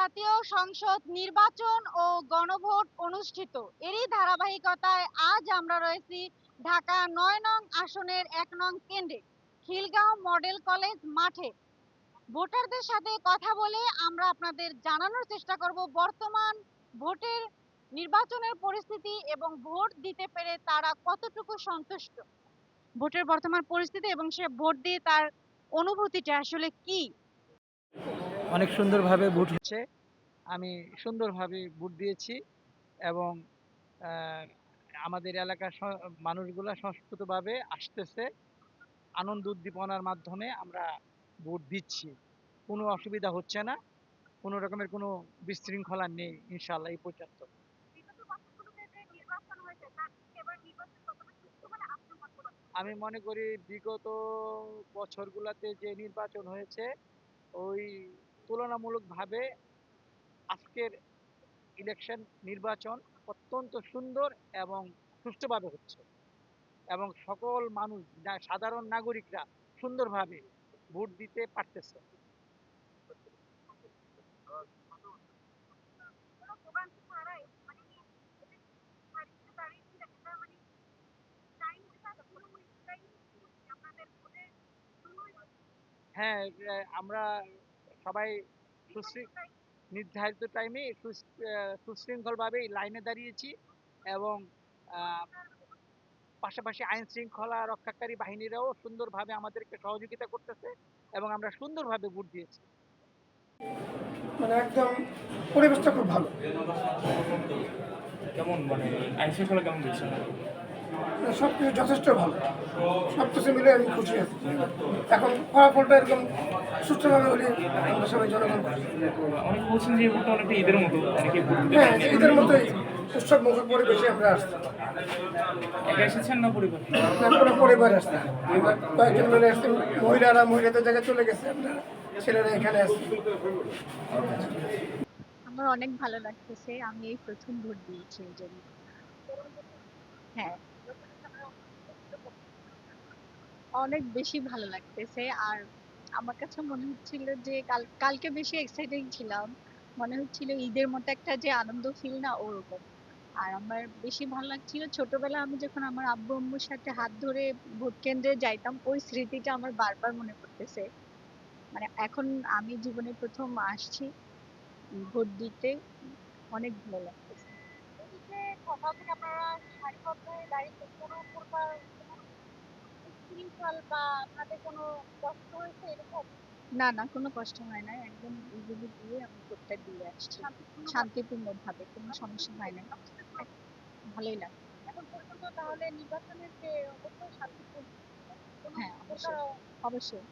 জাতীয় সংসদ নির্বাচন ও গণভোট অনুষ্ঠিত। এরই ধারাবাহিকতায় আজ আমরা রয়েছি ঢাকা ৯ নং আসনের ১ নং কেন্দ্রে খিলগাঁও মডেল কলেজ মাঠে। ভোটারদের সাথে কথা বলে আমরা আপনাদের জানানোর চেষ্টা করব বর্তমান ভোটের নির্বাচনের পরিস্থিতি এবং ভোট দিতে পেরে তারা কতটুকু সন্তুষ্ট। ভোটের বর্তমান পরিস্থিতি এবং সে ভোট দিয়ে তার অনুভূতিটা আসলে কি। অনেক সুন্দরভাবে ভোট হচ্ছে। আমি সুন্দরভাবে ভোট দিয়েছি এবং আহ, আমাদের এলাকার মানুষগুলা স্বতঃস্ফূর্তভাবে আসতেছে। আনন্দ উদ্দীপনার মাধ্যমে আমরা ভোট দিচ্ছি। কোনো অসুবিধা হচ্ছে না, কোনো রকমের কোনো বিশৃঙ্খলা নেই ইনশাআল্লাহ এই পর্যন্ত। আমি মনে করি বিগত বছরগুলোতে যে নির্বাচন হয়েছে ওই তুলনামূলকভাবে আজকের ইলেকশন নির্বাচন অত্যন্ত সুন্দর এবং সুষ্ঠুভাবে হচ্ছে এবং সকল মানুষ সাধারণ নাগরিকরা সুন্দরভাবে ভোট দিতে পারতেছে। হ্যাঁ, আমরা সবাই নির্ধারিত টাইমে সুশৃঙ্খলভাবে লাইনে দাঁড়িয়েছি এবং আহ, পাশাপাশি আইন শৃঙ্খলা রক্ষাকারী বাহিনীরাও সুন্দরভাবে আমাদেরকে সহযোগিতা করতেছে এবং আমরা সুন্দরভাবে ভোট দিয়েছি। মানে একদম পরিবেশটা খুব ভালো। কেমন মানে আইন শৃঙ্খলা কেমন দিচ্ছে? সব কিছু যথেষ্ট ভালো, সব কিছু মিলে আমি খুশি আছি। এখন ফলাফলটা এরকম সুষ্ঠুভাবে হলে আমরা সবাই জনগণ খুশি। অনেকে বলছেন যে এই ভোটটা অনেকটা ঈদের মতো, অনেকে ভোট দিতে হ্যাঁ, পারেনি। ঈদের মতোই উৎসব মুখর পরিবেশে আমরা আসছি। একা এসেছেন না পরিবার? না, পুরো পরিবার আসছে, কয়েকজন মিলে আসছি। মহিলাদের জায়গায় চলে গেছে, আমরা ছেলেরা এখানে আসছি। আমার অনেক ভালো লাগতেছে। আমি এই প্রথম ভোট দিয়েছি এই জন্য। হ্যাঁ, অনেক বেশি ভালো লাগতেছে। আর আমার কাছে মনে হচ্ছিল যে কালকে বেশি এক্সাইটিং ছিলাম। মনে হচ্ছিল ঈদের মতো একটা যে আনন্দ ফিল না ওরকম। আর আমার বেশি ভালো লাগছিল ছোটবেলায় আমি যখন আমার আব্বু আম্মুর সাথে হাত ধরে ভোট কেন্দ্রে যাইতাম, ওই স্মৃতিটা আমার বারবার মনে পড়তেছে। মানে এখন আমি জীবনে প্রথম আসছি ভোট দিতে, অনেক ভালো লাগতেছে। এই যে সকাল থেকে আপনারা সারিবদ্ধ হয়ে দাঁড়িয়ে কোনো প্রকার উচ্ছৃঙ্খল বা আপনাদের কোনো কষ্ট হয়েছে এরকম? না না, কোনো কষ্ট হয় না, একদম ইজিলি দিয়ে আমি ভোটটা দিয়ে আসছি শান্তিপূর্ণ ভাবে, কোনো সমস্যা হয় না। ভালোই লাগে। এখন পর্যন্ত তাহলে নির্বাচনের যে অবশ্যই শান্তিপূর্ণ। হ্যাঁ, অবশ্যই অবশ্যই।